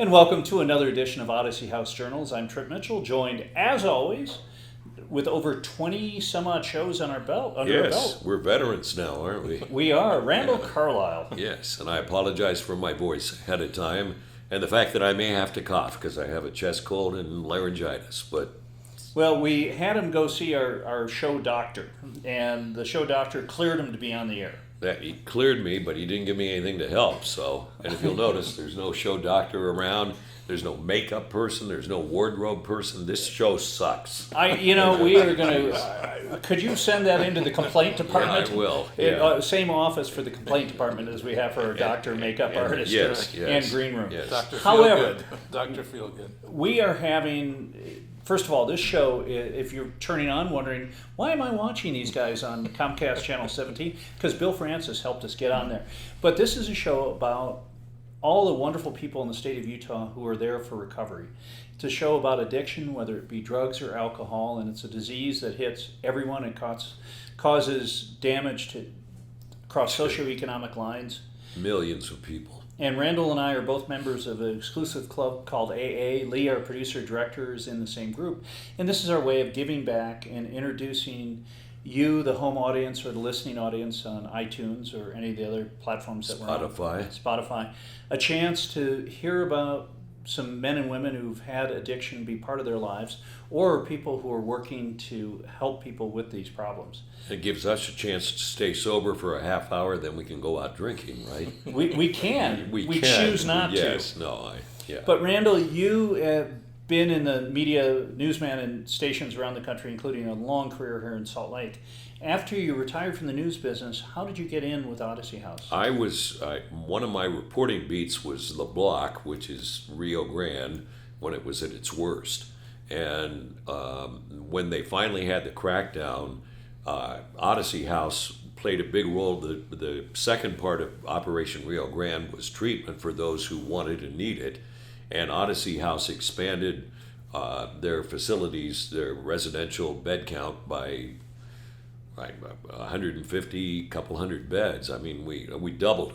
And welcome to another edition of Odyssey House Journals. I'm Trip Mitchell, joined as always with over 20 some odd shows on our belt. Our Yes, belt. we're veterans now, aren't we? We are. Randall Carlisle. Yes, and I apologize for my voice ahead of time and the fact that I may have to cough because I have a chest cold and laryngitis, but Well, we had him go see our show doctor, and the show doctor cleared him to be on the air. that he cleared me, but he didn't give me anything to help. So, and if you'll notice, there's no show doctor around. There's no makeup person. There's no wardrobe person. This show sucks. We are going to. Could you send that into the complaint department? Yeah, I will. Yeah. Same office for the complaint department as we have for our doctor, makeup artist, yes, and green room. yes. Dr. However, Feelgood. Dr. Feelgood. we are having. First of all, this show, if you're turning on wondering, why am I watching these guys on Comcast Channel 17? Because Bill Francis helped us get on there. But this is a show about all the wonderful people in the state of Utah who are there for recovery. It's a show about addiction, whether it be drugs or alcohol, and it's a disease that hits everyone and causes damage across socioeconomic lines. Millions of people. And Randall and I are both members of an exclusive club called AA. Lee, our producer-director, is in the same group. And this is our way of giving back and introducing you, the home audience or the listening audience on iTunes or any of the other platforms that we're on. Spotify. A chance to hear about some men and women who've had addiction be part of their lives, or people who are working to help people with these problems. It gives us a chance to stay sober for a half hour, then we can go out drinking, right? We can. We can. choose not to. Yes, no, yeah. But Randall, you have been in the media, newsman in stations around the country, including a long career here in Salt Lake. After you retired from the news business, how did you get in with Odyssey House? One of my reporting beats was the block, which is Rio Grande, when it was at its worst. And when they finally had the crackdown, Odyssey House played a big role. The second part of Operation Rio Grande was treatment for those who wanted and needed. And Odyssey House expanded their facilities, their residential bed count by 150, couple hundred beds. I mean, we doubled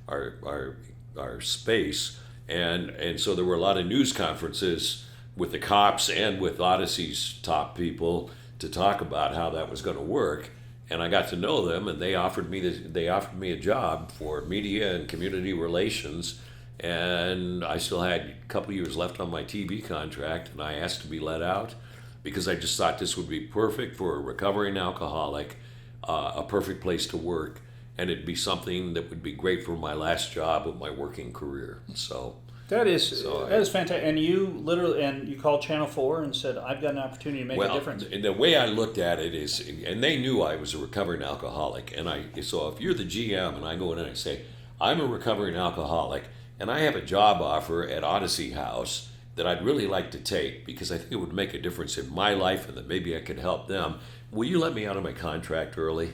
our space, and so there were a lot of news conferences with the cops and with Odyssey's top people to talk about how that was going to work. And I got to know them, and they offered me a job for media and community relations. And I still had a couple years left on my TV contract, and I asked to be let out because I just thought this would be perfect for a recovering alcoholic, a perfect place to work, and it'd be something that would be great for my last job of my working career. So that is fantastic. And you called Channel 4 and said, I've got an opportunity to make a difference. The way I looked at it is, and they knew I was a recovering alcoholic, so if you're the GM and I go in and I say, I'm a recovering alcoholic, and I have a job offer at Odyssey House that I'd really like to take because I think it would make a difference in my life and that maybe I could help them. Will you let me out of my contract early?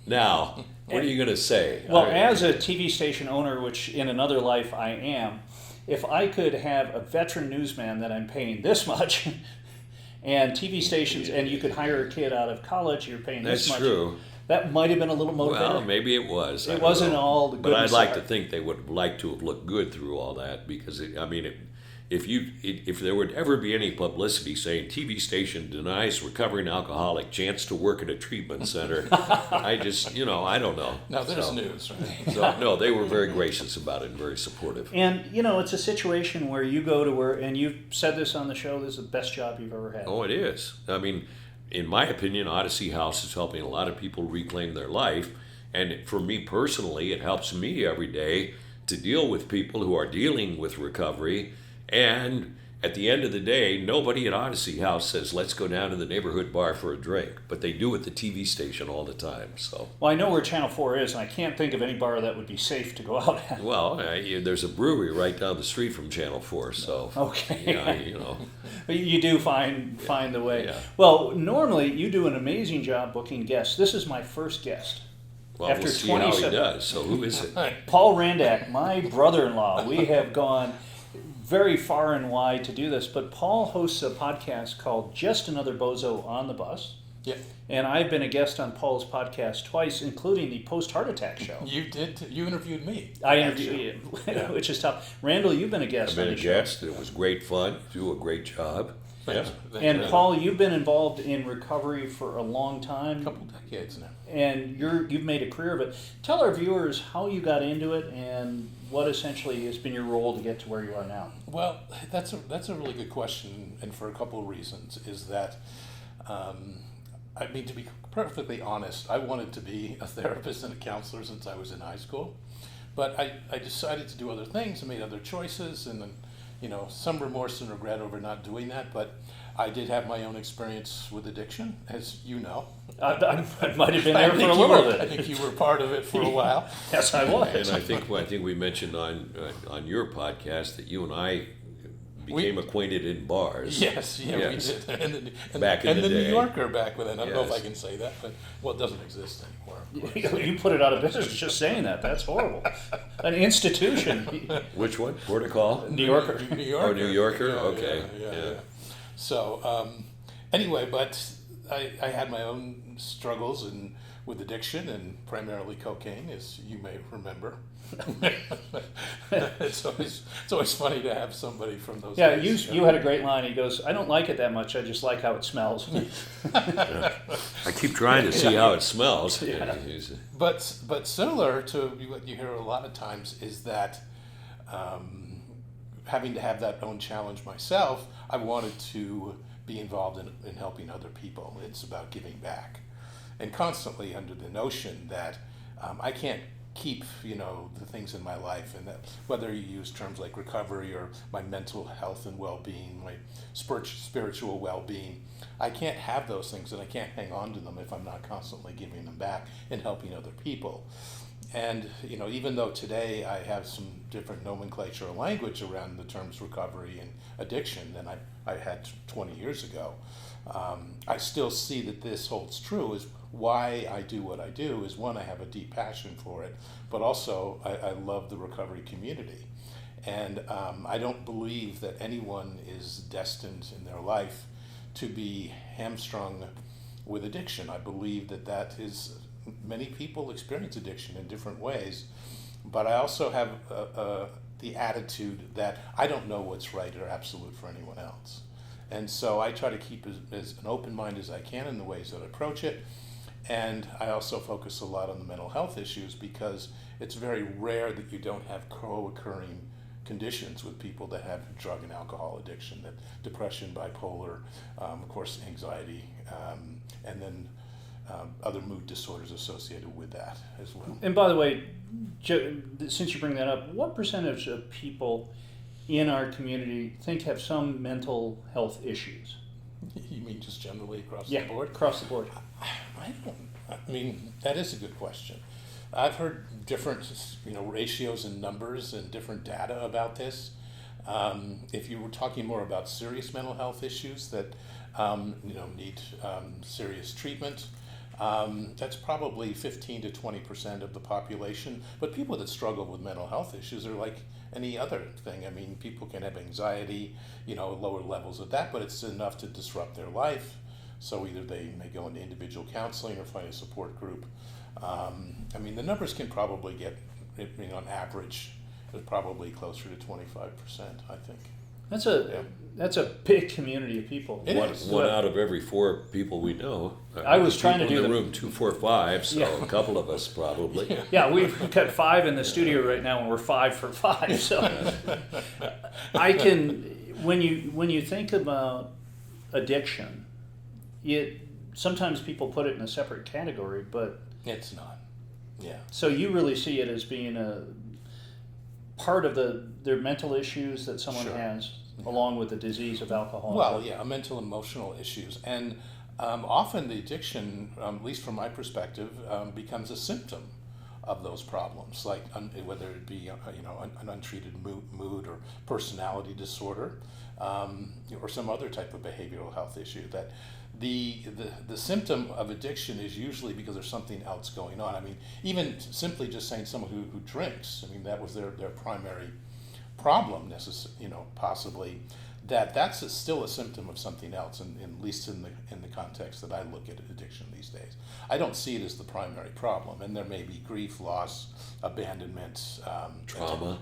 Now, what are you going to say? Well, as a TV station owner, which in another life I am, if I could have a veteran newsman that I'm paying this much, and TV stations, and you could hire a kid out of college, you're paying this much. That's true. That might have been a little motivator. Well, maybe it was. It wasn't all the good. But I'd like to think they would have liked to have looked good through all that because, if there would ever be any publicity saying TV station denies recovering alcoholic chance to work at a treatment center, I don't know. Now there's news, right? So, no, they were very gracious about it and very supportive. And, it's a situation where you go to work, and you've said this on the show, this is the best job you've ever had. Oh, it is. I mean, in my opinion, Odyssey House is helping a lot of people reclaim their life. And for me personally, it helps me every day to deal with people who are dealing with recovery. And at the end of the day, nobody at Odyssey House says, let's go down to the neighborhood bar for a drink. But they do at the TV station all the time. So. Well, I know where Channel 4 is, and I can't think of any bar that would be safe to go out at. Well, there's a brewery right down the street from Channel 4, so. Okay. Yeah, But you do find the way. Yeah. Well, normally you do an amazing job booking guests. This is my first guest. Well, we'll see how he does. So who is it? Paul Randak, my brother-in-law. We have gone very far and wide to do this, but Paul hosts a podcast called Just Another Bozo on the Bus. Yeah. And I've been a guest on Paul's podcast twice, including the post-heart attack show. You did. You interviewed me. I interviewed you, Yeah. which is tough. Randall, you've been a guest I've on been a the show. guest. It was great fun. You do a great job. Thanks. Yeah. Thanks, And Randy. Paul, you've been involved in recovery for a long time. a couple decades now. And you've made a career of it. Tell our viewers how you got into it and what essentially has been your role to get to where you are now. Well, that's a really good question, and for a couple of reasons. Is that, I mean, to be perfectly honest, I wanted to be a therapist and a counselor since I was in high school, but I decided to do other things and made other choices, and then, some remorse and regret over not doing that. But I did have my own experience with addiction, as you know. I might have been I there for think a you little were- bit. I think you were part of it for a while. Yes, I was. And I think we mentioned on your podcast that you and I became acquainted in bars. Yes, yeah, Yes. we did. And Back in the New day. Yorker back then. I don't know if I Yes. can say that, but it doesn't exist anymore. of course. You put it out of business just saying that. That's horrible. An institution. Which one? Protocol? New Yorker. New Yorker. Oh, New Yorker? Yeah, Okay, yeah. So, anyway, but I had my own struggles with addiction and primarily cocaine, as you may remember. It's always funny to have somebody from those Yeah, days. you had a great line. He goes, "I don't like it that much. I just like how it smells." I keep trying to see how it smells. Yeah. But similar to what you hear a lot of times is that having to have that own challenge myself, I wanted to be involved in helping other people. It's about giving back, and constantly under the notion that I can't keep the things in my life, and that whether you use terms like recovery or my mental health and well-being, my spiritual well-being, I can't have those things and I can't hang on to them if I'm not constantly giving them back and helping other people. And even though today I have some different nomenclature or language around the terms recovery and addiction than I had 20 years ago, I still see that this holds true. Is why I do what I do is, one, I have a deep passion for it, but also I love the recovery community. And I don't believe that anyone is destined in their life to be hamstrung with addiction. I believe that is, many people experience addiction in different ways, but I also have the attitude that I don't know what's right or absolute for anyone else. And so I try to keep as an open mind as I can in the ways that I approach it. And I also focus a lot on the mental health issues, because it's very rare that you don't have co-occurring conditions with people that have drug and alcohol addiction, that depression, bipolar, of course anxiety, and then other mood disorders associated with that as well. And by the way, since you bring that up, what percentage of people in our community have some mental health issues? You mean just generally across Yeah, the board? across the board. I mean, that is a good question. I've heard different, ratios and numbers and different data about this. If you were talking more about serious mental health issues that, need serious treatment, that's probably 15 to 20% of the population. But people that struggle with mental health issues are like any other thing. I mean, people can have anxiety, lower levels of that, but it's enough to disrupt their life. So either they may go into individual counseling or find a support group. I mean, the numbers can probably get, on average, it's probably closer to 25%, I think. That's a big community of people. It is. One out of every 4 people we know. I was trying to people do in the the- room 2, 4, 5. So Yeah. a couple of us probably. Yeah, we've got 5 in the studio right now, and we're 5 for 5. So I can, when you think about addiction, sometimes people put it in a separate category, but It's not. Yeah. so you really see it as being a part of their mental issues that someone Sure. has, along with the disease of alcohol. Well, yeah, mental, emotional issues. And often the addiction, at least from my perspective, becomes a symptom of those problems, like whether it be an untreated mood or personality disorder, or some other type of behavioral health issue. That the symptom of addiction is usually because there's something else going on. I mean, even simply just saying someone who drinks, I mean, that was their primary problem, possibly. that's still a symptom of something else, and at least in the context that I look at addiction these days. I don't see it as the primary problem, and there may be grief, loss, abandonment, trauma.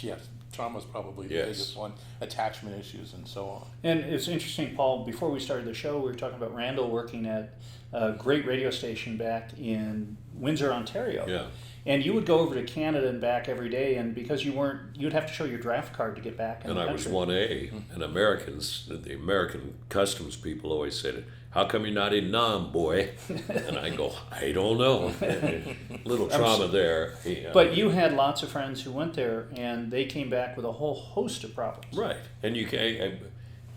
Yes, trauma is probably the biggest one. Attachment issues, and so on. And it's interesting, Paul. Before we started the show, we were talking about Randall working at a great radio station back in Windsor, Ontario. Yeah. And you would go over to Canada and back every day, and because you'd have to show your draft card to get back in And the I was country. 1A, and the American customs people always said, "How come you're not in Nam, boy?" And I go, "I don't know." Little trauma there. But you had lots of friends who went there, and they came back with a whole host of problems. Right. And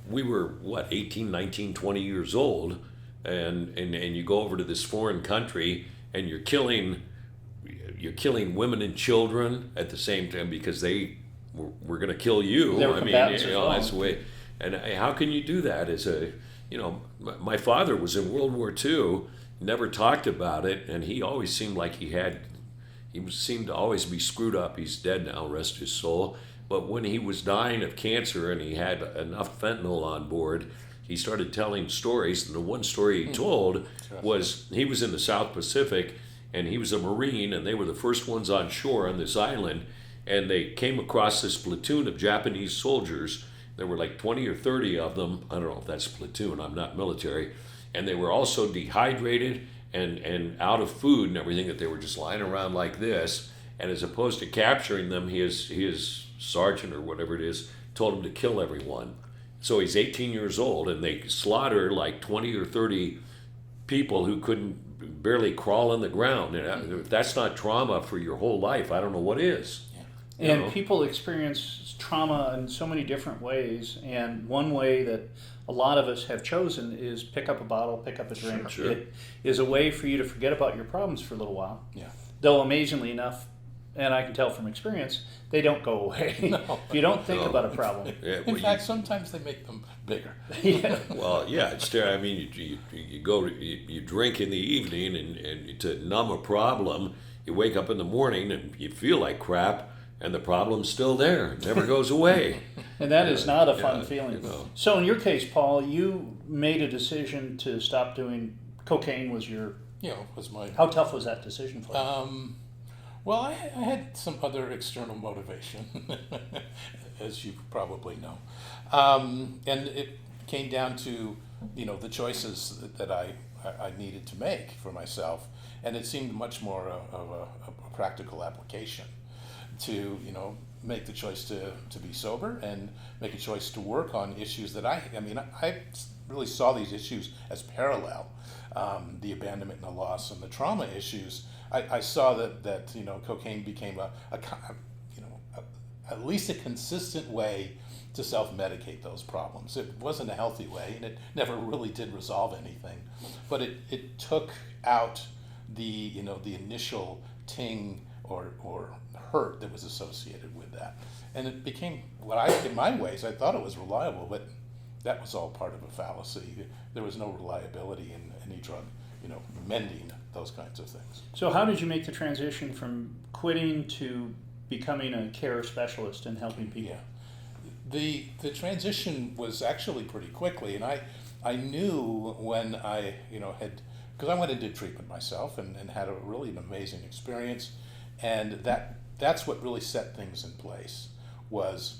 we were, 18, 19, 20 years old, and you go over to this foreign country, and you're killing women and children at the same time because they were going to kill you. They were combatants as well. That's the way. And how can you do that? My father was in World War II, never talked about it, and he always seemed like he seemed to always be screwed up. He's dead now, rest his soul. But when he was dying of cancer and he had enough fentanyl on board, he started telling stories. And the one story he told was he was in the South Pacific, and he was a Marine, and they were the first ones on shore on this island, and they came across this platoon of Japanese soldiers. There were like 20 or 30 of them. I don't know if that's a platoon, I'm not military. And they were also dehydrated and out of food and everything, that they were just lying around like this. And as opposed to capturing them, his sergeant or whatever it is told him to kill everyone. So he's 18 years old, and they slaughter like 20 or 30 people who couldn't barely crawl on the ground. And if that's not trauma for your whole life, I don't know what is. Yeah. And people experience trauma in so many different ways, and one way that a lot of us have chosen is pick up a bottle, pick up a drink. Sure. It is a way for you to forget about your problems for a little while. Yeah. Though amazingly enough, and I can tell from experience, they don't go away. If you don't think about a problem. Yeah, In fact, sometimes they make them bigger. Yeah. Well, yeah, it's there. I mean, you drink in the evening, and to numb a problem, you wake up in the morning and you feel like crap, and the problem's still there. It never goes away. And that is not a fun feeling. You know. So in your case, Paul, you made a decision to stop doing cocaine. Was my. How tough was that decision for you? Well, I had some other external motivation, as you probably know, and it came down to the choices that I needed to make for myself, and it seemed much more of a practical application to make the choice to be sober and make a choice to work on issues that I really saw these issues as parallel, the abandonment and the loss and the trauma issues. I saw that cocaine became at least a consistent way to self-medicate those problems. It wasn't a healthy way, and it never really did resolve anything. But it took out the initial ting or hurt that was associated with that, and it became in my ways I thought it was reliable, but that was all part of a fallacy. There was no reliability in any drug, mending those kinds of things. So how did you make the transition from quitting to becoming a care specialist and helping people? Yeah. The transition was actually pretty quickly, and I knew when I because I went and did treatment myself and had a really amazing experience, and that's what really set things in place was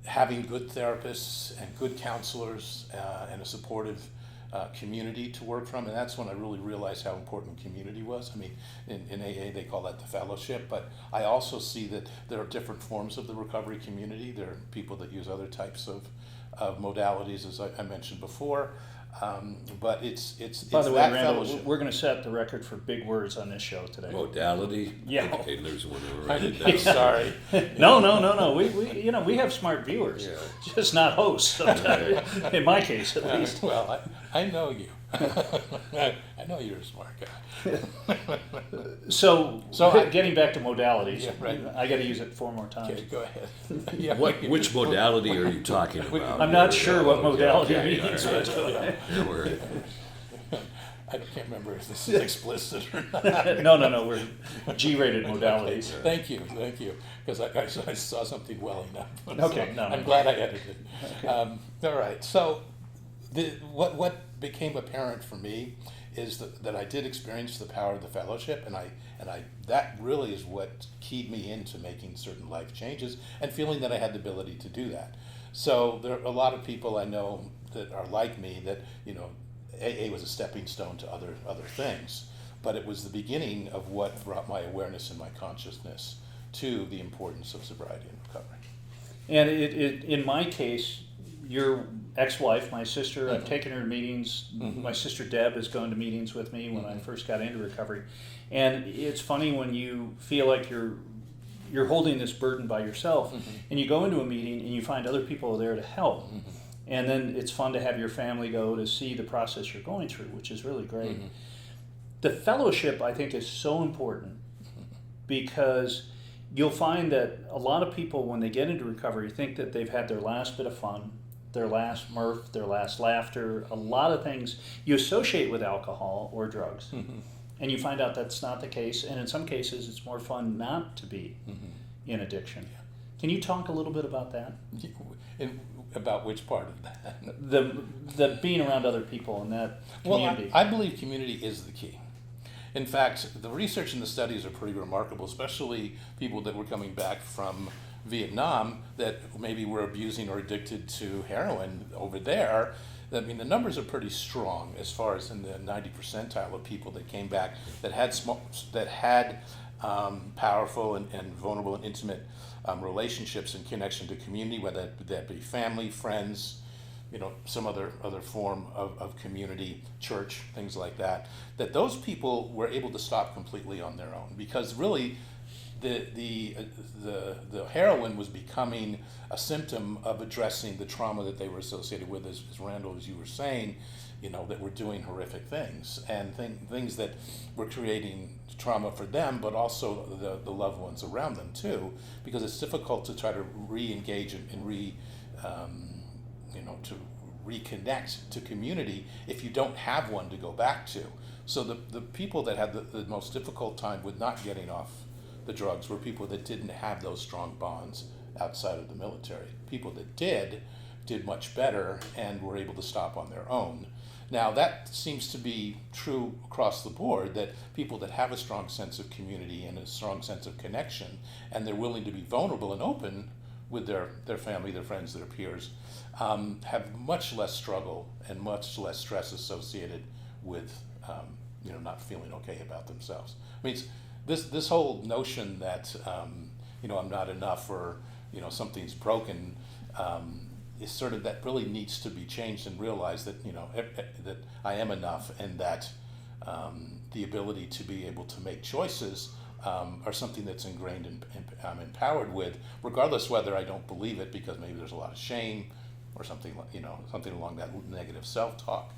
having good therapists and good counselors and a supportive community to work from, and that's when I really realized how important community was. I mean, in AA they call that the fellowship, but I also see that there are different forms of the recovery community. There are people that use other types of modalities, as I mentioned before, but it's By the way, that Randall, fellowship. we're going to set the record for big words on this show today. Modality? Yeah. Okay, there's one over I'm there. sorry. No. We have smart viewers, just not hosts. In my case, at least. Well, I know you. I know you're a smart guy. So getting back to modalities, Yeah, right. I got to use it 4 more times. Okay, go ahead. Yeah. Which modality are you talking about? I'm not sure what modality Okay, means. all right. But, Yeah, we're- I can't remember if this is explicit or not. No, we're G-rated modalities. Thank you, because I saw something well enough. Okay, So no. I'm glad I edited. All right, so what became apparent for me is that I did experience the power of the fellowship, and that really is what keyed me into making certain life changes and feeling that I had the ability to do that. So there are a lot of people I know that are like me, that AA was a stepping stone to other things, but it was the beginning of what brought my awareness and my consciousness to the importance of sobriety and recovery. And it in my case, your ex-wife, my sister, I've taken her to meetings. My sister Deb has gone to meetings with me when I first got into recovery. And it's funny when you feel like you're holding this burden by yourself, and you go into a meeting and you find other people are there to help. And then it's fun to have your family go to see the process you're going through, which is really great. The fellowship, I think, is so important because you'll find that a lot of people, when they get into recovery, think that they've had their last bit of fun, their last mirth, their last laughter, a lot of things you associate with alcohol or drugs. And you find out that's not the case, and in some cases it's more fun not to be in addiction. Can you talk a little bit about that? About which part of that? The being around other people and that community. Well, I believe community is the key. In fact, the research and the studies are pretty remarkable, especially people that were coming back from Vietnam that maybe were abusing or addicted to heroin over there. I mean, the numbers are pretty strong as far as in the 90 percentile of people that came back that had powerful and vulnerable and intimate relationships and connection to community, whether that be family, friends, some other form of community, church, things like that. That those people were able to stop completely on their own, because really the heroin was becoming a symptom of addressing the trauma that they were associated with, as Randall, as you were saying, that were doing horrific things and things that were creating trauma for them, but also the loved ones around them too, because it's difficult to try to re-engage and to reconnect to community if you don't have one to go back to. So the people that had the most difficult time with not getting off the drugs were people that didn't have those strong bonds outside of the military. People that did much better and were able to stop on their own. Now that seems to be true across the board, that people that have a strong sense of community and a strong sense of connection, and they're willing to be vulnerable and open with their family, their friends, their peers, have much less struggle and much less stress associated with not feeling okay about themselves. I mean, this whole notion that I'm not enough, or something's broken, is sort of, that really needs to be changed and realized that that I am enough, and that the ability to be able to make choices are something that's ingrained and I'm empowered with, regardless whether I don't believe it, because maybe there's a lot of shame or something along that negative self-talk.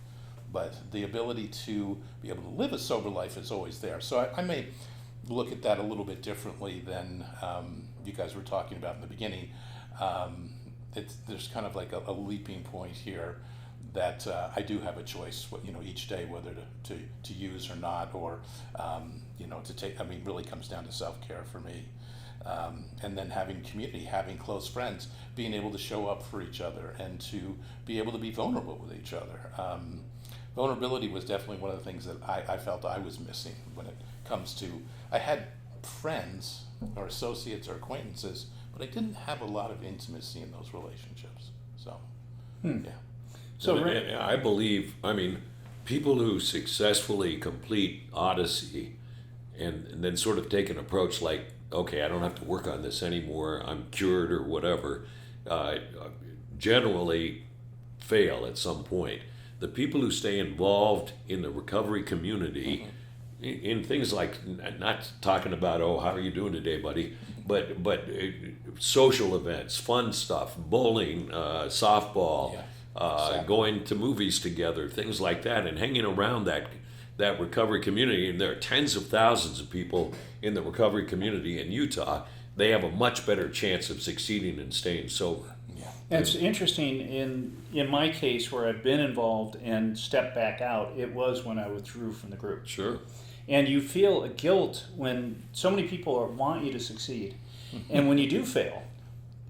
But the ability to be able to live a sober life is always there. So I may look at that a little bit differently than you guys were talking about in the beginning. There's kind of like a leaping point here that I do have a choice, each day whether to use or not, or to take. I mean, really comes down to self-care for me, and then having community, having close friends, being able to show up for each other, and to be able to be vulnerable with each other. Vulnerability was definitely one of the things that I felt I was missing when it comes to. I had friends or associates or acquaintances, but I didn't have a lot of intimacy in those relationships. So, yeah. So I believe, people who successfully complete Odyssey and then sort of take an approach like, okay, I don't have to work on this anymore, I'm cured or whatever, generally fail at some point. The people who stay involved in the recovery community, in things like, not talking about, how are you doing today, buddy, but social events, fun stuff, bowling, softball, exactly. Going to movies together, things like that, and hanging around that recovery community. And there are tens of thousands of people in the recovery community in Utah. They have a much better chance of succeeding and staying sober. And it's interesting, in my case where I've been involved and stepped back out, it was when I withdrew from the group. Sure. And you feel a guilt when so many people want you to succeed. And when you do fail,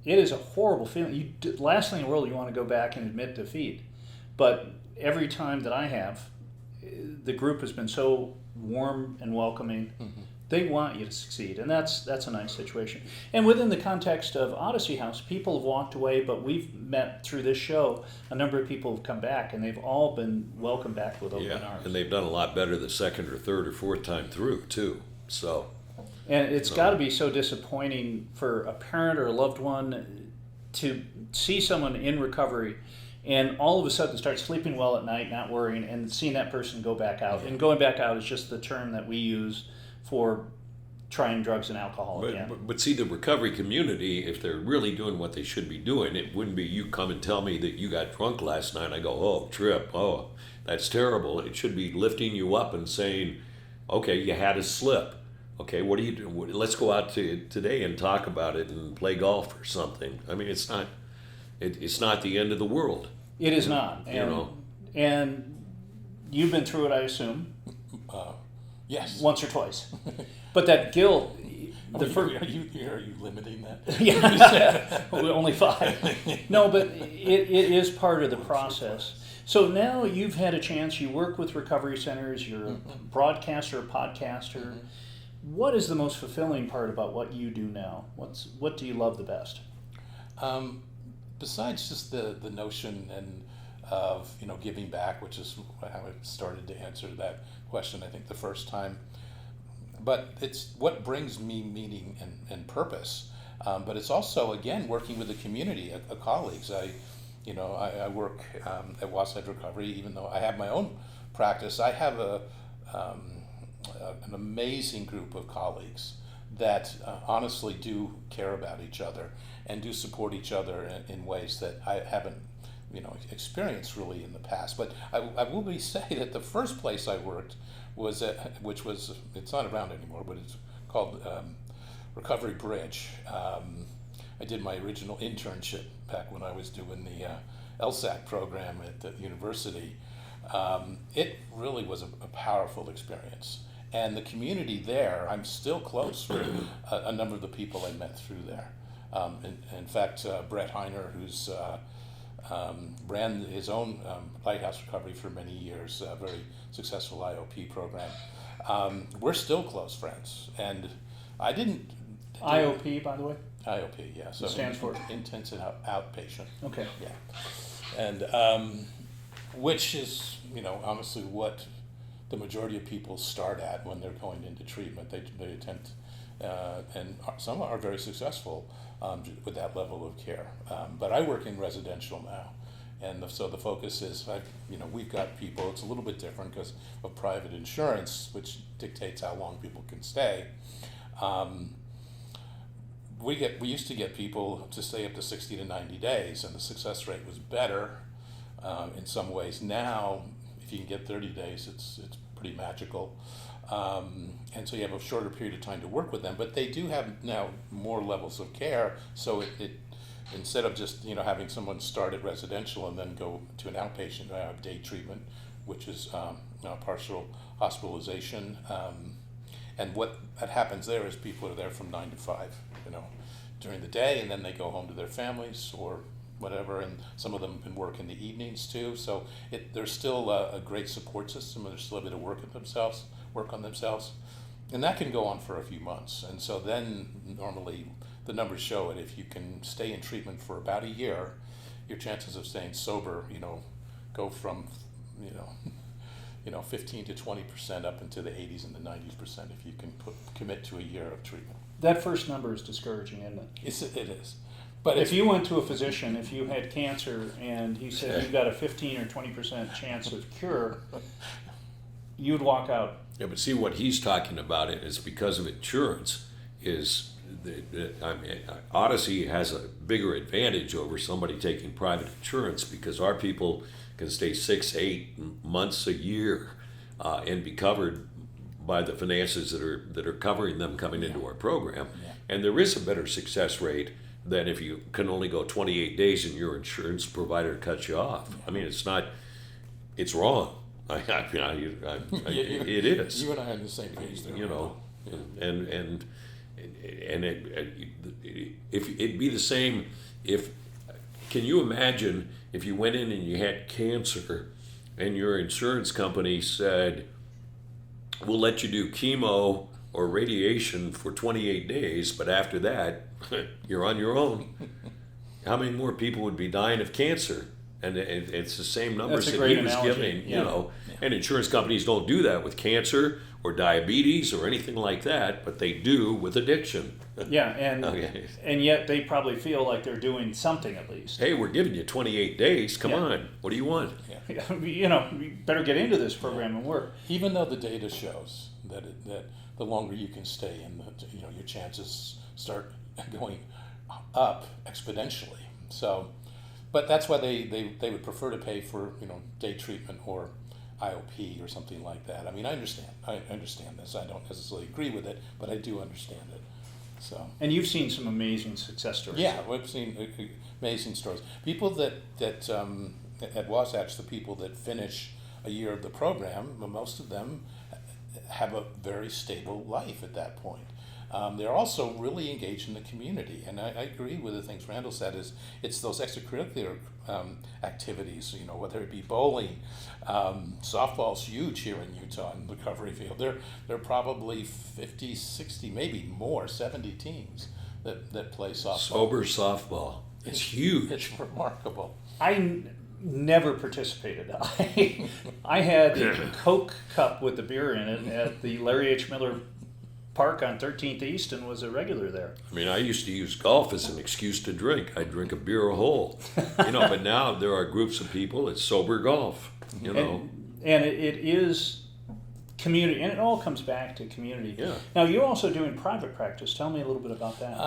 it is a horrible feeling. Last thing in the world, you want to go back and admit defeat. But every time that I have, the group has been so warm and welcoming. They want you to succeed, and that's a nice situation. And within the context of Odyssey House, people have walked away, but we've met through this show. A number of people have come back, and they've all been welcomed back with open arms. And they've done a lot better the second or third or fourth time through too. So, and it's got to be so disappointing for a parent or a loved one to see someone in recovery and all of a sudden start sleeping well at night, not worrying, and seeing that person go back out. And going back out is just the term that we use for trying drugs and alcohol again. But see, the recovery community, if they're really doing what they should be doing, it wouldn't be you come and tell me that you got drunk last night. I go, oh, trip, oh, that's terrible. It should be lifting you up and saying, okay, you had a slip. Okay, what do you do? Let's go out today and talk about it and play golf or something. I mean, it's not the end of the world. It is not. And, and you've been through it, I assume. Yes. Once or twice. But that guilt. Are you limiting that? Yeah. Only 5. No, but it is part of the process. So now you've had a chance. You work with recovery centers. You're a broadcaster, a podcaster. What is the most fulfilling part about what you do now? What do you love the best? Besides just the notion of giving back, which is how I started to answer that question, I think the first time. But it's what brings me meaning and purpose. But it's also, again, working with the community, colleagues. I work at Wasatch Recovery, even though I have my own practice. I have an amazing group of colleagues that honestly do care about each other and do support each other in ways that I haven't experienced really in the past. But I will say that the first place I worked was it's not around anymore, but it's called Recovery Bridge. I did my original internship back when I was doing the LSAT program at the university. It really was a powerful experience. And the community there, I'm still close with a number of the people I met through there. In fact, Brett Heiner, who's ran his own Lighthouse Recovery for many years, a very successful IOP program. We're still close friends. And I didn't... IOP, by the way? IOP, yeah. So it stands for? Intensive Outpatient. Okay. Yeah. And which is, honestly what the majority of people start at when they're going into treatment. They attempt, and some are very successful with that level of care. But I work in residential now, and so the focus is, we've got people. It's a little bit different because of private insurance, which dictates how long people can stay. We used to get people to stay up to 60 to 90 days, and the success rate was better in some ways. Now, if you can get 30 days, it's pretty magical. And so you have a shorter period of time to work with them, but they do have now more levels of care. So it instead of just having someone start at residential and then go to an outpatient day treatment, which is partial hospitalization. And what happens there is people are there from 9 to 5, during the day, and then they go home to their families or whatever, and some of them can work in the evenings too. So there's still a great support system, and they're still able to work on themselves, and that can go on for a few months. And so then normally the numbers show it. If you can stay in treatment for about a year, your chances of staying sober, go from 15 to 20% up into the 80s and the 90s% if you can commit to a year of treatment. That first number is discouraging, isn't it? It is. But if you went to a physician, if you had cancer, and he said you've got a 15 or 20% chance of cure, you'd walk out. Yeah, but see what he's talking about is because of insurance. Odyssey has a bigger advantage over somebody taking private insurance because our people can stay 6-8 months a year and be covered by the finances that are covering them coming into our program. Yeah. And there is a better success rate than if you can only go 28 days and your insurance provider cuts you off. I mean, it's wrong. It is. You and I are on the same page there. You know, and if it'd be the same if, can you imagine if you went in and you had cancer and your insurance company said, we'll let you do chemo or radiation for 28 days, but after that, you're on your own. How many more people would be dying of cancer? And it's the same numbers That's a that he great was analogy. giving, Yeah. you know. And insurance companies don't do that with cancer or diabetes or anything like that, but they do with addiction. Yeah, and Okay. and yet they probably feel like they're doing something at least. Hey, we're giving you 28 days. Come Yeah. on. What do you want? You know, you better get into this program and work. Even though the data shows that the longer you can stay in, your chances start going up exponentially. So, but that's why they would prefer to pay for day treatment or IOP or something like that. I mean, I understand this. I don't necessarily agree with it, but I do understand it. So. And you've seen some amazing success stories. Yeah, we've seen amazing stories. People that at Wasatch, the people that finish a year of the program, most of them have a very stable life at that point. They're also really engaged in the community, and I agree with the things Randall said. It's those extracurricular activities, whether it be bowling, softball's huge here in Utah in the recovery field. There are probably 50, 60, maybe more, 70 teams that play softball. Sober softball. It's huge. It's remarkable. Never participated. I had a Coke cup with the beer in it at the Larry H. Miller Park on 13th East and was a regular there. I mean, I used to use golf as an excuse to drink. I'd drink a beer a hole. But now there are groups of people, it's sober golf, And it is community, and it all comes back to community. Yeah. Now, you're also doing private practice. Tell me a little bit about that.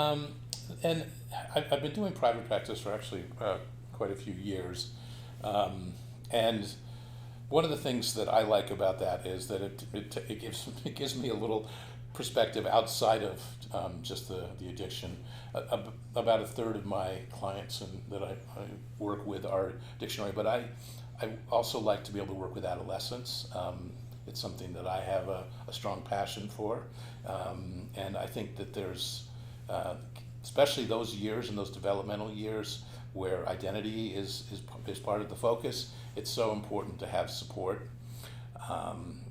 And I've been doing private practice for actually quite a few years. And one of the things that I like about that is that it gives me a little perspective outside of just the addiction. About a third of my clients that I work with are dictionary, but I also like to be able to work with adolescents. It's something that I have a strong passion for, and I think that there's especially those years and those developmental years where identity is part of the focus. It's so important to have support.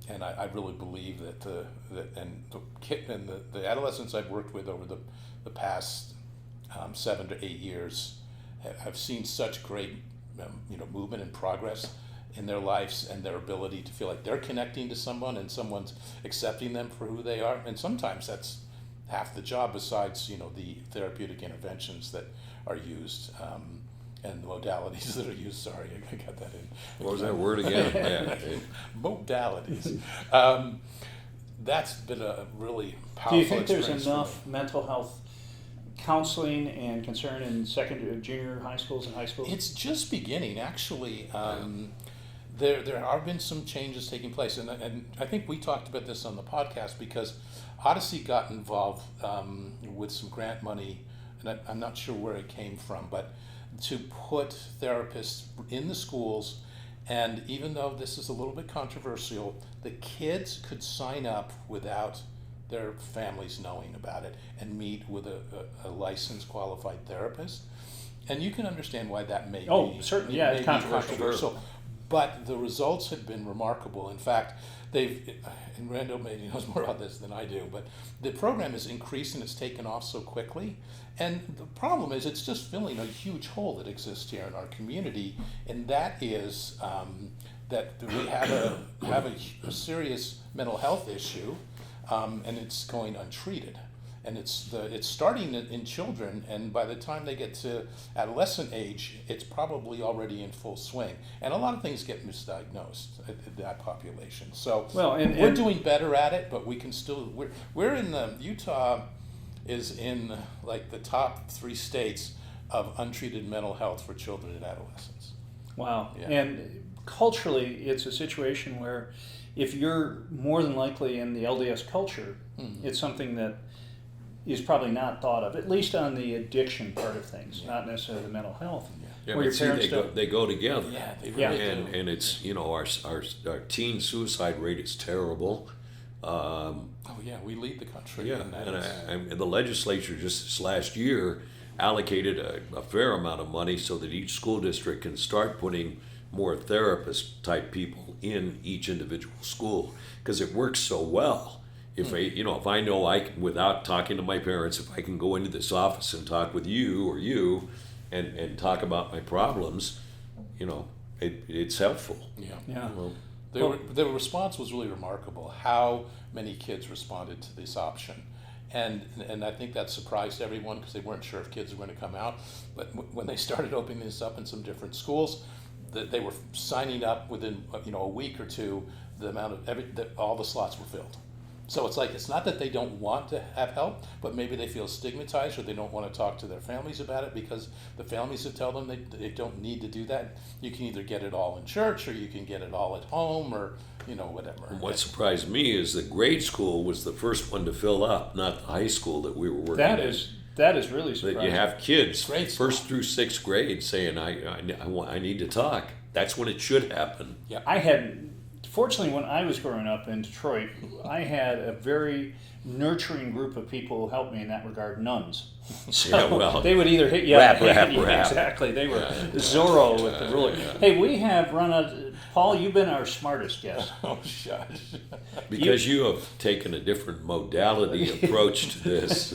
And I really believe that the adolescents I've worked with over the past 7 to 8 years have seen such great movement and progress in their lives and their ability to feel like they're connecting to someone and someone's accepting them for who they are. And sometimes that's half the job, besides the therapeutic interventions that are used. And the modalities that are used. Sorry, I got that in. What was that word again? Yeah. Modalities. That's been a really powerful. Do you think there's experience enough mental health counseling and concern in junior high schools and high schools? It's just beginning, actually. There have been some changes taking place, and I think we talked about this on the podcast because Odyssey got involved with some grant money, and I'm not sure where it came from, but to put therapists in the schools. And even though this is a little bit controversial, the kids could sign up without their families knowing about it and meet with a licensed qualified therapist. And you can understand why that may be. Certainly, yeah, it's controversial. But the results have been remarkable. In fact, and Randall maybe knows more about this than I do, but the program has increased and it's taken off so quickly. And the problem is it's just filling a huge hole that exists here in our community, and that is that we have a serious mental health issue, and it's going untreated. And it's starting in children, and by the time they get to adolescent age, it's probably already in full swing. And a lot of things get misdiagnosed in that population. So we're doing better at it, but we can still. We're in Utah is in like the top 3 states of untreated mental health for children and adolescents. Wow. Yeah. And culturally, it's a situation where if you're more than likely in the LDS culture, it's something that is probably not thought of, at least on the addiction part of things, not necessarily the mental health. Yeah, Where but your see, parents they go together. Yeah, they Yeah. really And do. and it's, you know, our teen suicide rate is terrible. Oh yeah, we lead the country. Yeah, in that. and the legislature just this last year allocated a fair amount of money so that each school district can start putting more therapist type people in each individual school, because it works so well. If if I know without talking to my parents, if I can go into this office and talk with you or you, and talk about my problems, it's helpful. Yeah. Yeah. Well, The response was really remarkable. How many kids responded to this option, and I think that surprised everyone because they weren't sure if kids were going to come out. But when they started opening this up in some different schools, they were signing up within a week or two. The amount of all the slots were filled. So it's not that they don't want to have help, but maybe they feel stigmatized or they don't want to talk to their families about it because the families that tell them they don't need to do that. You can either get it all in church or you can get it all at home or whatever. and what surprised me is that grade school was the first one to fill up, not the high school that we were working in. That is really That surprising. you have kids Grade first through sixth grade saying, I need to talk. That's when it should happen. Fortunately, when I was growing up in Detroit, I had a very nurturing group of people who helped me in that regard, nuns. So Yeah, well, they would either hit you rap, yeah, rap. exactly. They were Zorro with the ruler. Hey, we have run out. Paul, you've been our smartest guest. Oh, shush. Because you have taken a different modality approach to this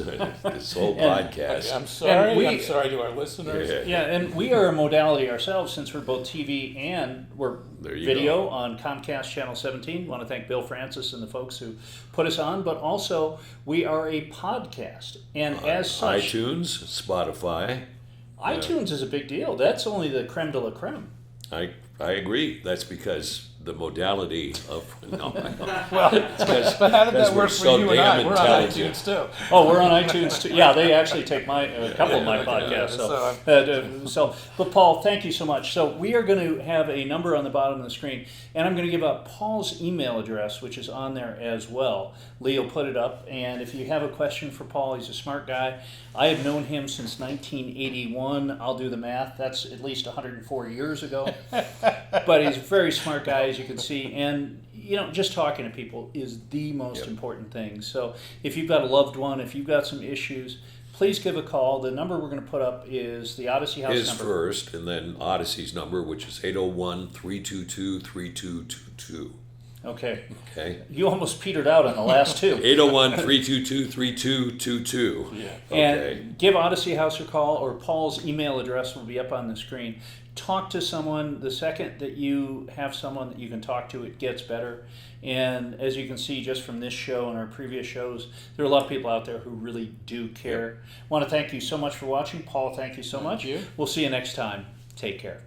whole podcast. I'm sorry. And I'm sorry to our listeners. Yeah, and we are a modality ourselves since we're both TV and we're There you video go. on Comcast Channel 17. Want to thank Bill Francis and the folks who put us on, but also we are a podcast. And as such, iTunes, Spotify. iTunes is a big deal. That's only the creme de la creme. I agree. That's because the modality of Well, but how did that work for so you and I? damn We're on intelligent. iTunes too. Oh, we're on iTunes too. Yeah, they actually take a couple of my podcasts. But Paul, thank you so much. So we are going to have a number on the bottom of the screen, and I'm going to give out Paul's email address, which is on there as well. Leo put it up, and if you have a question for Paul, he's a smart guy. I have known him since 1981. I'll do the math. That's at least 104 years ago. But he's a very smart guy, as you can see, and just talking to people is the most important thing. So if you've got a loved one, if you've got some issues, please give a call. The number we're going to put up is the Odyssey House His number. first, and then Odyssey's number, which is 801-322-3222. Okay. Okay? You almost petered out on the last two. 801-322-3222. Yeah. Okay. And give Odyssey House a call, or Paul's email address will be up on the screen. Talk to someone. The second that you have someone that you can talk to, it gets better. And as you can see just from this show and our previous shows, there are a lot of people out there who really do care. I want to thank you so much for watching. Paul, thank you so much. you. We'll see you next time. Take care.